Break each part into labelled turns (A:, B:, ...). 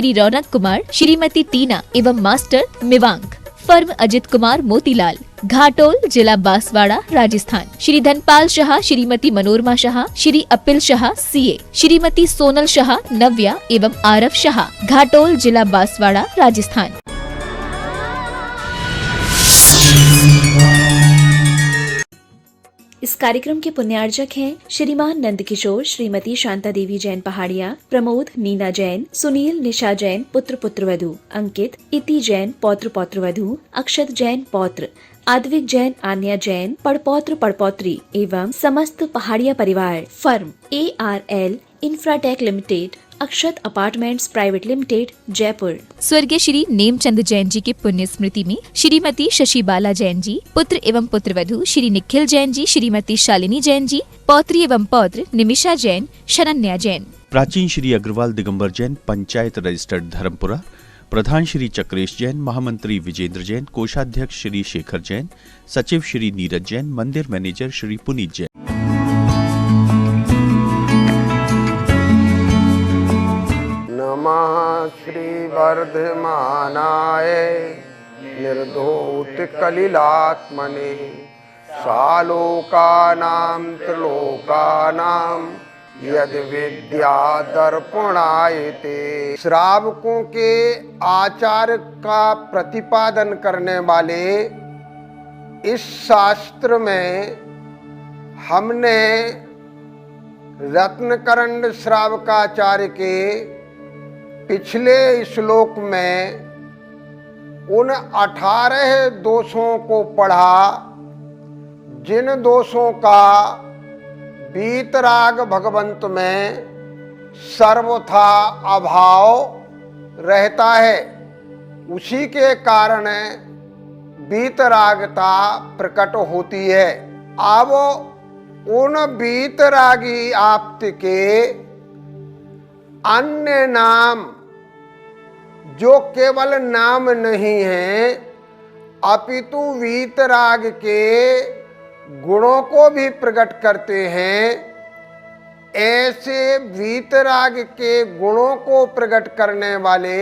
A: श्री रौनक कुमार, श्रीमती टीना एवं master मिवांक। Firm Ajit Kumar Motilal, Ghatol, जिला Banswara, Rajasthan. Shri Dhanpal Shah, Shrimati Manorama Shah, Shri appeal Shah CA, Shrimati Sonal Shah नव्या एवं आरव शाह, घाटोल, जिला बांसवाड़ा, राजस्थान। इस कार्यक्रम के पुण्यार्जक हैं श्रीमान नंद किशोर, श्रीमती शांता देवी जैन पहाड़िया, प्रमोद नीना जैन, सुनील निशा जैन पुत्र पुत्रवधू, अंकित इति जैन पौत्र पौत्रवधू, अक्षत जैन पौत्र, आद्विक जैन आन्या जैन पड़पौत्र पड़पौत्री एवं समस्त पहाड़िया परिवार। फर्म ARL इंफ्राटेक लिमिटेड, अक्षत अपार्टमेंट्स प्राइवेट लिमिटेड, जयपुर। स्वर्गीय श्री नेमचंद जैन जी की पुण्य स्मृति में श्रीमती शशिबाला जैन जी, पुत्र एवं पुत्रवधू श्री निखिल जैन जी, श्रीमती शालिनी जैन जी, पौत्री एवं पौत्र निमिषा जैन, शरण्या जैन।
B: प्राचीन श्री अग्रवाल दिगंबर जैन, पंचायत रजिस्टर्ड धर्मपुरा। प्रधान श्री चक्रेश जैन, महामंत्री विजेंद्र जैन, कोषाध्यक्ष श्री शेखर जैन, सचिव श्री नीरज जैन, मंदिर मैनेजर श्री पुनीत जैन।
C: नमः श्री वर्धमानाय निर्धूत कलिलात्मने सालोकानां त्रिलोकानां यद विद्या दर्पणायते। श्रावकों के आचार का प्रतिपादन करने वाले इस शास्त्र में हमने रत्नकरंड श्रावकाचार्य के पिछले श्लोक में उन 18 दोषों को पढ़ा जिन दोषों का वीतराग भगवंत में सर्वथा अभाव रहता है। उसी के कारण वीतरागता प्रकट होती है। अब उन वीतरागी आप्त के अन्य नाम जो केवल नाम नहीं है अपितु वीतराग के गुणों को भी प्रकट करते हैं। ऐसे वीतराग के गुणों को प्रकट करने वाले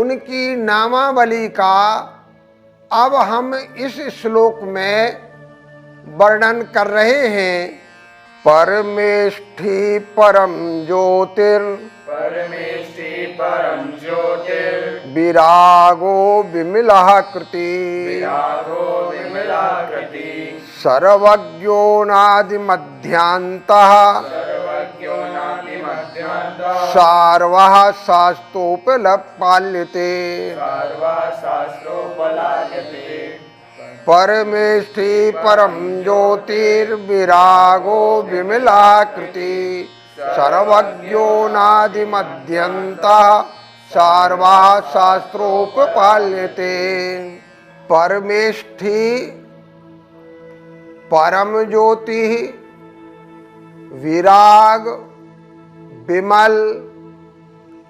C: उनकी नामावली का अब हम इस श्लोक में वर्णन कर रहे हैं। परमेष्ठी परम ज्योतिर,
D: परमेष्ठी परम ज्योतिर,
C: विरागो विमलाकृति,
D: विरागो विमलाकृति,
C: सर्वज्ञोनादि मध्यांतः,
D: सर्वज्ञो नादि मध्यांतः,
C: सार्वः शास्त्रोपलपाल्यते,
D: सर्वः शास्त्रोपलायते।
C: परमेष्ठी परम ज्योतिर्विरागो विमलाकृति, सर्वज्ञोनादि मध्यन्तः, सार्वः शास्त्रोपपाल्यते। परमेष्ठी परम ज्योति, विराग विमल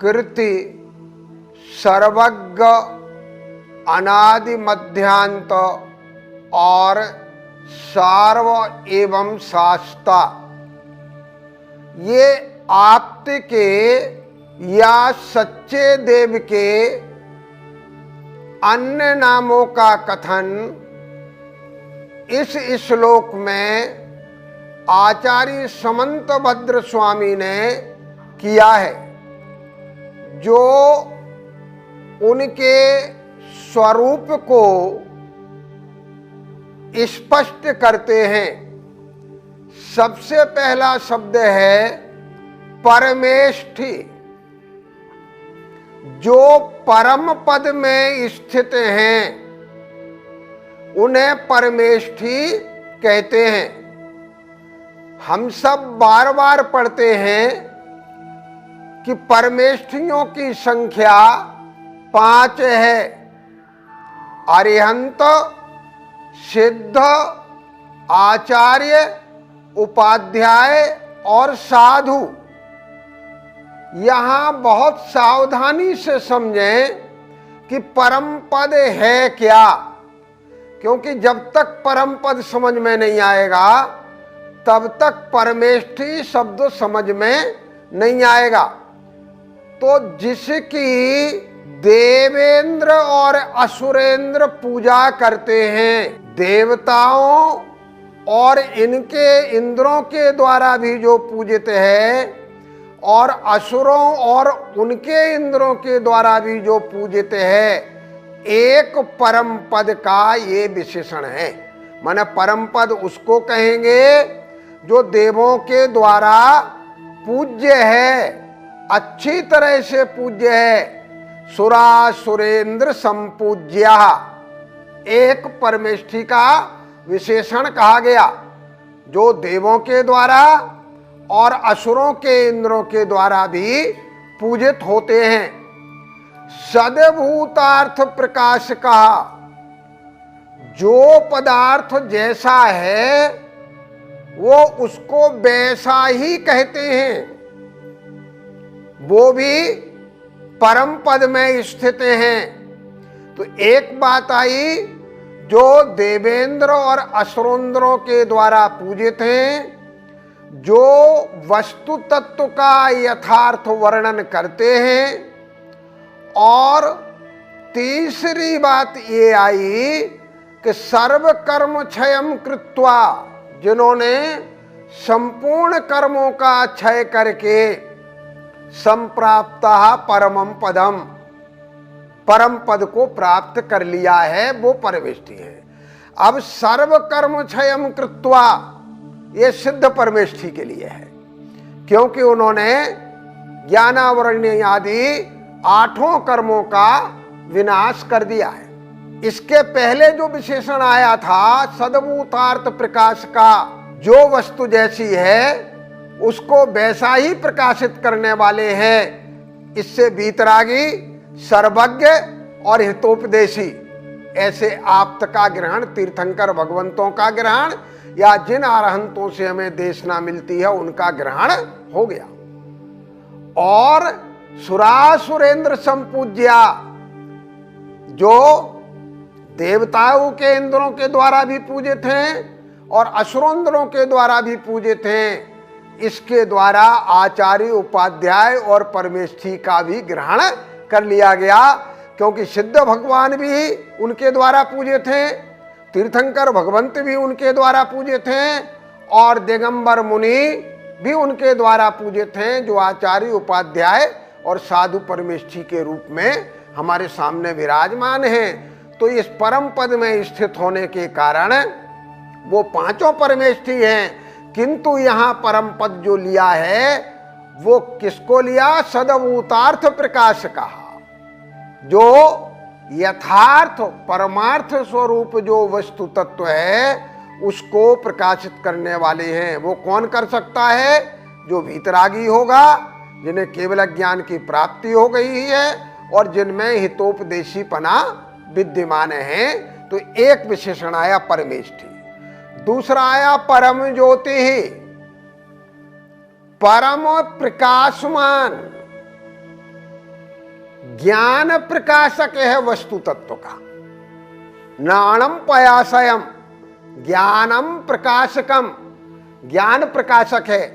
C: कृति, सर्वज्ञ अनादि मध्यांत और सार्व एवं शास्ता, ये आप्त के या सच्चे देव के अन्य नामों का कथन इस श्लोक में आचार्य समंत भद्र स्वामी ने किया है, जो उनके स्वरूप को स्पष्ट करते हैं। सबसे पहला शब्द है परमेष्ठी, जो परम पद में स्थित हैं उन्हें परमेष्ठी कहते हैं। हम सब बार बार पढ़ते हैं कि परमेष्ठियों की संख्या 5 है। अरिहंत, सिद्ध, आचार्य, उपाध्याय और साधु। यहाँ बहुत सावधानी से समझें कि परम पद है क्या, क्योंकि जब तक परम पद समझ में नहीं आएगा तब तक परमेष्ठी शब्द समझ में नहीं आएगा। तो जिसकी देवेंद्र और असुरेंद्र पूजा करते हैं, देवताओं और इनके इंद्रों के द्वारा भी जो पूजित है और असुरों और उनके इंद्रों के द्वारा भी जो पूजित है, एक परम पद का ये विशेषण है। माने परम पद उसको कहेंगे जो देवों के द्वारा पूज्य है, अच्छी तरह से पूज्य है। सुरा सुरेंद्र संपूज्या, एक परमेष्ठी का विशेषण कहा गया जो देवों के द्वारा और असुरों के इंद्रों के द्वारा भी पूजित होते हैं। सदभूतार्थ प्रकाश कहा, जो पदार्थ जैसा है वो उसको वैसा ही कहते हैं, वो भी परम पद में स्थित हैं। तो एक बात आई, जो देवेंद्र और असुरेंद्रों के द्वारा पूजित हैं, जो वस्तु तत्व का यथार्थ वर्णन करते हैं। और तीसरी बात ये आई कि सर्व कर्म क्षयम कृत्वा, जिन्होंने संपूर्ण कर्मों का क्षय करके संप्राप्ता परमम पदम, परम पद को प्राप्त कर लिया है, वो परमेष्ठी है। अब सर्व कर्म क्षयम कृत्वा, ये सिद्ध परमेष्ठी के लिए है, क्योंकि उन्होंने ज्ञानावरण्य आदि 8 कर्मों का विनाश कर दिया है। इसके पहले जो विशेषण आया था सदभूतार्थ प्रकाश का, जो वस्तु जैसी है उसको वैसा ही प्रकाशित करने वाले हैं। इससे वीतरागी, सर्वज्ञ और हितोपदेशी, ऐसे आप्त का ग्रहण, तीर्थंकर भगवंतों का ग्रहण या जिन अरहंतों से हमें देशना मिलती है उनका ग्रहण हो गया। और सुरासुरेंद्र संपूज्या, जो देवताओं के इंद्रों के द्वारा भी पूजित हैं और असुरेंद्रों के द्वारा भी पूजित हैं, इसके द्वारा आचार्य, उपाध्याय और परमेष्ठी का भी ग्रहण कर लिया गया। क्योंकि सिद्ध भगवान भी उनके द्वारा पूजित हैं, तीर्थंकर भगवंत भी उनके द्वारा पूजित हैं और दिगंबर मुनि भी उनके द्वारा पूजित हैं, जो आचार्य, उपाध्याय और साधु परमेष्ठी के रूप में हमारे सामने विराजमान हैं। तो इस परम पद में स्थित होने के कारण वो 5 परमेष्ठी हैं। किंतु यहाँ परम पद जो लिया है वो किसको लिया? सदभूतार्थ प्रकाश कहा, जो यथार्थ परमार्थ स्वरूप जो वस्तु तत्व है उसको प्रकाशित करने वाले हैं। वो कौन कर सकता है? जो वीतरागी होगा, जिन्हें केवल ज्ञान की प्राप्ति हो गई है और जिनमें हितोपदेशीपना विद्यमान है। तो एक विशेषण आया परमेष्ठी। दूसरा आया परम ज्योति, परम प्रकाशमान, ज्ञान प्रकाशक है वस्तु तत्व का। नाणम पयासयम, ज्ञानम प्रकाशकम, ज्ञान प्रकाशक है।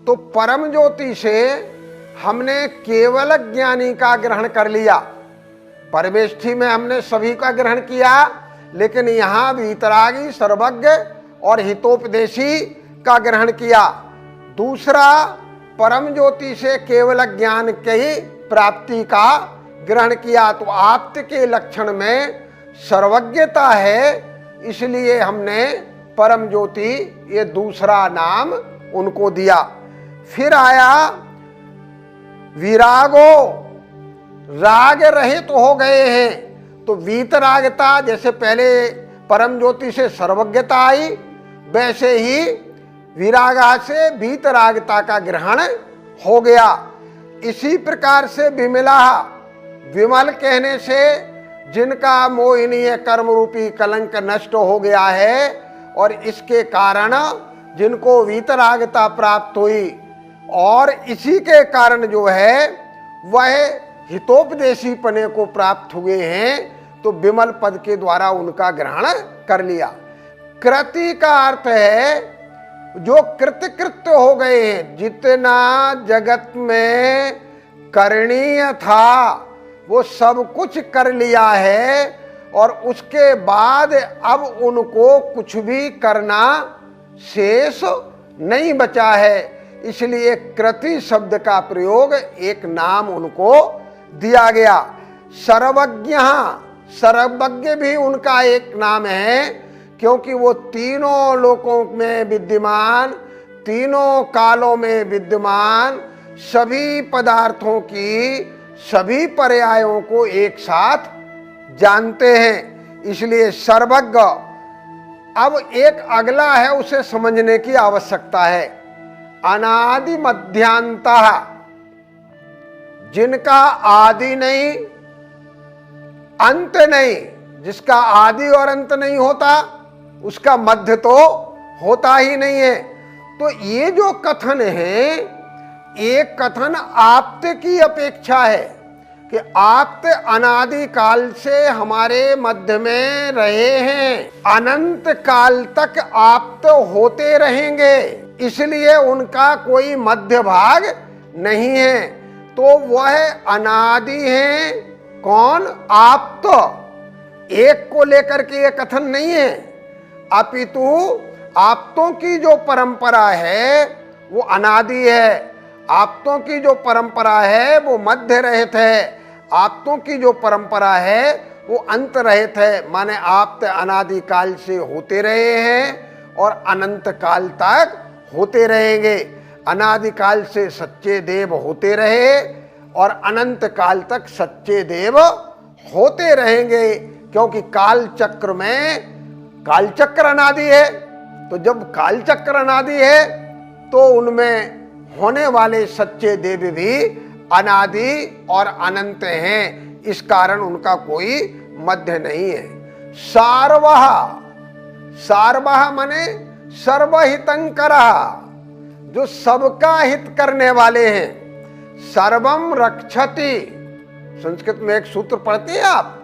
C: तो परम ज्योति से हमने केवल ज्ञानी का ग्रहण कर लिया। परमेष्ठी में हमने सभी का ग्रहण किया, लेकिन यहां वीतरागी, सर्वज्ञ और हितोपदेशी का ग्रहण किया। दूसरा, परम ज्योति से केवल ज्ञान के ही प्राप्ति का ग्रहण किया। तो आप्त के लक्षण में सर्वज्ञता है, इसलिए हमने परम ज्योति ये दूसरा नाम उनको दिया। फिर आया विरागो, राग रहित हो गए हैं। तो वीतरागता, जैसे पहले परम ज्योति से सर्वज्ञता आई, वैसे ही विरागा से वीतरागता का ग्रहण हो गया। इसी प्रकार से विमला, विमल कहने से जिनका मोहिनीय कर्म रूपी कलंक नष्ट हो गया है और इसके कारण जिनको वीतरागता प्राप्त हुई, और इसी के कारण जो है वह हितोपदेशी पने को प्राप्त हुए हैं। तो विमल पद के द्वारा उनका ग्रहण कर लिया। कृति का अर्थ है जो कृतकृत्य हो गए हैं। जितना जगत में करणीय था वो सब कुछ कर लिया है, और उसके बाद अब उनको कुछ भी करना शेष नहीं बचा है। इसलिए कृति शब्द का प्रयोग एक नाम उनको दिया गया। सर्वज्ञ, सर्वज्ञ भी उनका एक नाम है, क्योंकि वो तीनों लोकों में विद्यमान, तीनों कालों में विद्यमान, सभी पदार्थों की सभी पर्यायों को एक साथ जानते हैं, इसलिए सर्वज्ञ। अब एक अगला है, उसे समझने की आवश्यकता है। अनादि मध्यांतः, जिनका आदि नहीं अंत नहीं, जिसका आदि और अंत नहीं होता उसका मध्य तो होता ही नहीं है। तो ये जो कथन है, एक कथन आप्त की अपेक्षा है कि आप्त अनादि काल से हमारे मध्य में रहे हैं, अनंत काल तक आप्त होते रहेंगे, इसलिए उनका कोई मध्य भाग नहीं है। तो वह अनादि है। कौन? आप्त। एक को लेकर के ये कथन नहीं है, अपितु आप्तों की जो परंपरा है वो अनादि है। आप्तों की जो परंपरा है वो मध्य रहित है। आप्तों की जो परंपरा है वो अंत रहित है। माने आप्त अनादि काल से होते रहे हैं और अनंत काल तक होते रहेंगे। अनादि काल से सच्चे देव होते रहे और अनंत काल तक सच्चे देव होते रहेंगे, क्योंकि काल चक्र में, काल चक्र अनादि है। तो जब काल चक्र अनादि है तो उनमें होने वाले सच्चे देव भी अनादि और अनंत हैं, इस कारण उनका कोई मध्य नहीं है। सार्वः, सार्वः माने सर्वहितंकरः, जो सबका हित करने वाले हैं। सर्वम रक्षति, संस्कृत में एक सूत्र पढ़ते हैं आप,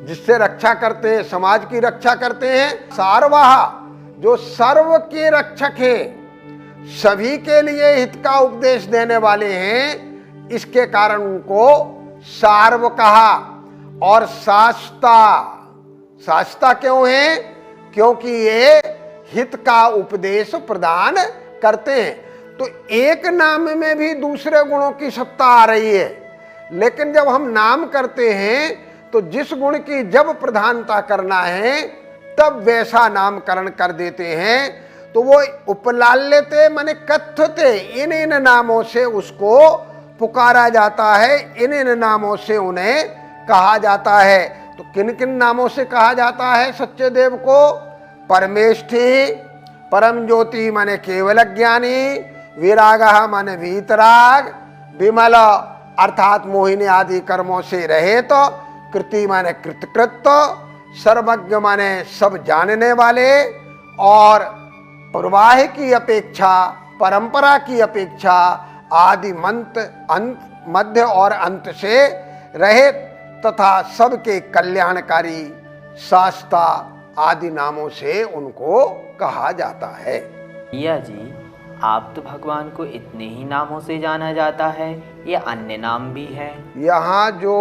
C: जिससे रक्षा करते हैं, समाज की रक्षा करते हैं। सार्वः, जो सर्व के रक्षक हैं, सभी के लिए हित का उपदेश देने वाले हैं, इसके कारण उनको सार्व कहा। और शास्ता, शास्ता क्यों है? क्योंकि ये हित का उपदेश प्रदान करते हैं। तो एक नाम में भी दूसरे गुणों की सत्ता आ रही है, लेकिन जब हम नाम करते हैं तो जिस गुण की जब प्रधानता करना है तब वैसा नामकरण कर देते हैं। तो वो उपलाल्यते माने कथ्यते, इन इन नामों से उसको पुकारा जाता है, इन इन नामों से उन्हें कहा जाता है। तो किन किन नामों से कहा जाता है सच्चे देव को? परमेष्ठी, परम ज्योति माने केवल ज्ञानी, विरागः माने वीतराग, विमल अर्थात मोहिनी आदि कर्मों से रहित, कृति माने कृतकृत, सर्वज्ञ माने सब जानने वाले, और प्रवाह की अपेक्षा, परंपरा की अपेक्षा आदि मंत अंत, मध्य और अंत से रहित तथा सबके कल्याणकारी शास्ता आदि नामों से उनको कहा जाता है।
E: भैया जी, आप तो भगवान को इतने ही नामों से जाना जाता है या अन्य नाम भी है?
C: यहाँ जो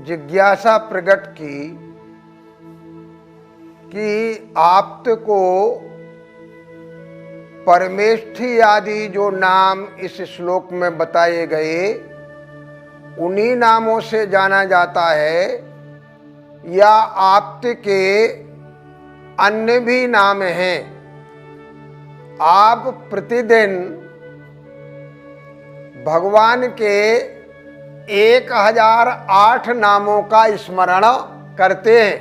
C: जिज्ञासा प्रकट की कि आप्त को परमेष्ठी आदि जो नाम इस श्लोक में बताए गए उन्हीं नामों से जाना जाता है, या आप्त के अन्य भी नाम हैं। आप प्रतिदिन भगवान के 1008 नामों का स्मरण करते हैं।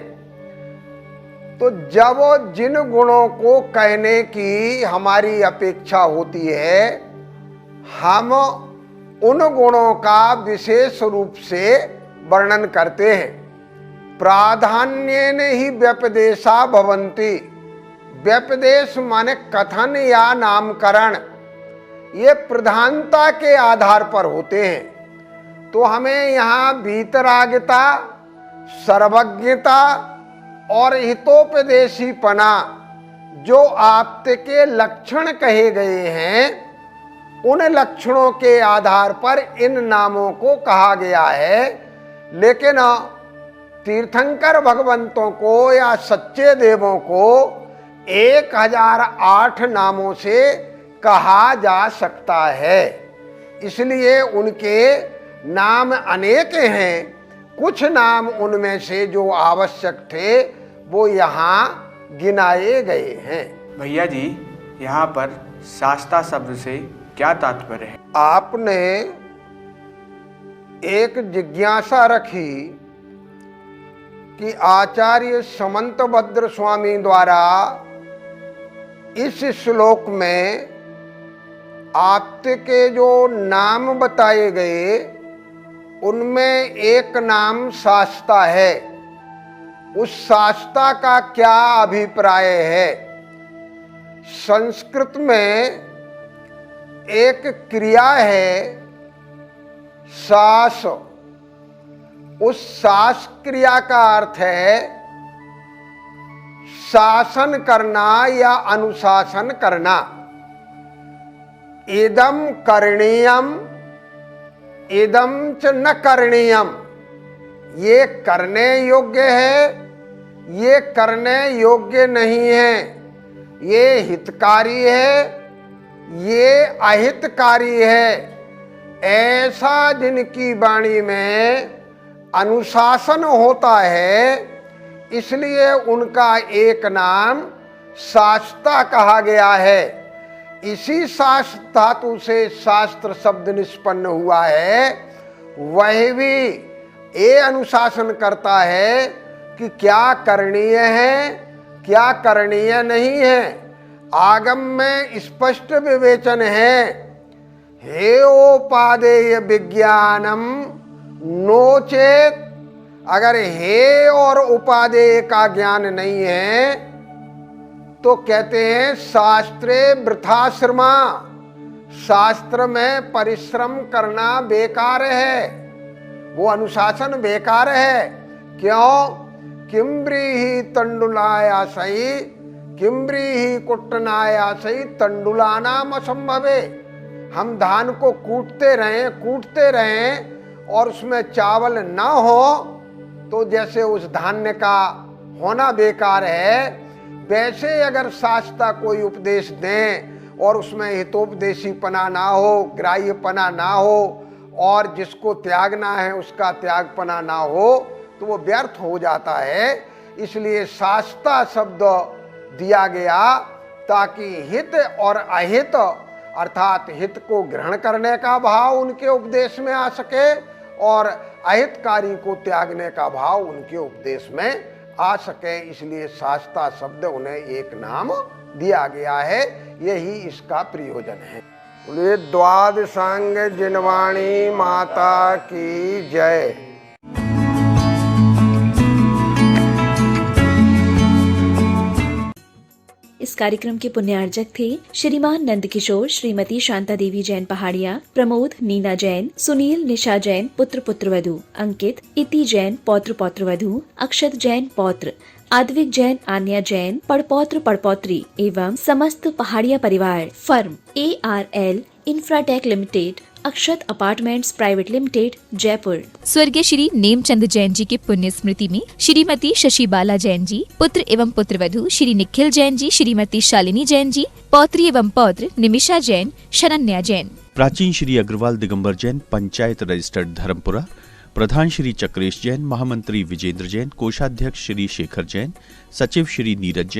C: तो जब जिन गुणों को कहने की हमारी अपेक्षा होती है, हम उन गुणों का विशेष रूप से वर्णन करते हैं। प्राधान्येन ही व्यपदेशा भवन्ति, व्यपदेश माने कथन या नामकरण, ये प्रधानता के आधार पर होते हैं। तो हमें यहाँ वीतरागिता, सर्वज्ञता और हितोपदेशीपना जो आप्त के लक्षण कहे गए हैं, उन लक्षणों के आधार पर इन नामों को कहा गया है। लेकिन तीर्थंकर भगवंतों को या सच्चे देवों को 1008 नामों से कहा जा सकता है। इसलिए उनके नाम अनेक हैं। कुछ नाम उनमें से जो आवश्यक थे वो यहाँ गिनाए गए हैं।
F: भैया जी, यहाँ पर शास्ता शब्द से क्या तात्पर्य है?
C: आपने एक जिज्ञासा रखी कि आचार्य समंतभद्र स्वामी द्वारा इस श्लोक में आपके जो नाम बताए गए उनमें एक नाम शास्ता है। उस शास्ता का क्या अभिप्राय है? संस्कृत में एक क्रिया है शास। उस शास क्रिया का अर्थ है शासन करना या अनुशासन करना। इदम करणीयम इदम च न करणीयम, ये करने योग्य है, ये करने योग्य नहीं है, ये हितकारी है, ये अहितकारी है। ऐसा जिनकी वाणी में अनुशासन होता है, इसलिए उनका एक नाम शास्ता कहा गया है। इसी शास्त्र धातु से शास्त्र शब्द निष्पन्न हुआ है। वह भी ये अनुशासन करता है कि क्या करणीय है, क्या करणीय नहीं है। आगम में स्पष्ट विवेचन है। हेयोपादेय विज्ञानम नोचेत, अगर हे और उपादेय का ज्ञान नहीं है तो कहते हैं शास्त्रे वृथाश्रमा, शास्त्र में परिश्रम करना बेकार है, वो अनुशासन बेकार है। क्यों? किम्ब्रीहि तंडुलायासई किम्ब्रीहि कुट्टनायासई तंडुलानाम असंभवे। हम धान को कूटते रहें और उसमें चावल ना हो तो जैसे उस धान्य का होना बेकार है, वैसे अगर शास्त्र कोई उपदेश दें और उसमें हितोपदेशीपना ना हो, ग्राह्यपना ना हो और जिसको त्यागना है उसका त्यागपना ना हो तो वो व्यर्थ हो जाता है। इसलिए शास्त्र शब्द दिया गया ताकि हित और अहित अर्थात हित को ग्रहण करने का भाव उनके उपदेश में आ सके और अहितकारी को त्यागने का भाव उनके उपदेश में आ सके। इसलिए शास्ता शब्द उन्हें एक नाम दिया गया है। यही इसका प्रयोजन है। बोले द्वादशांग जिनवाणी माता की जय।
A: इस कार्यक्रम के पुण्यार्जक थे श्रीमान नंदकिशोर, श्रीमती शांता देवी जैन पहाड़िया, प्रमोद नीना जैन, सुनील निशा जैन पुत्र पुत्रवधू, अंकित इति जैन पौत्र पौत्रवधू, अक्षत जैन पौत्र, आद्विक जैन आन्या जैन पड़पौत्र पड़पौत्री एवं समस्त पहाड़िया परिवार। फर्म ARL इंफ्राटेक लिमिटेड, अक्षत अपार्टमेंट्स प्राइवेट लिमिटेड, जयपुर।
G: स्वर्गीय श्री नेमचंद जैन जी के पुण्य स्मृति में श्रीमती शशिबाला जैन जी, पुत्र एवं पुत्रवधू श्री निखिल जैन जी, श्रीमती शालिनी जैन जी, पौत्री एवं पौत्र निमिषा जैन, शरण्या जैन।
B: प्राचीन श्री अग्रवाल दिगंबर जैन पंचायत रजिस्टर्ड धर्मपुरा, प्रधान श्री चक्रेश जैन, महामंत्री विजेंद्र जैन, कोषाध्यक्ष श्री शेखर जैन, सचिव श्री नीरज जैन,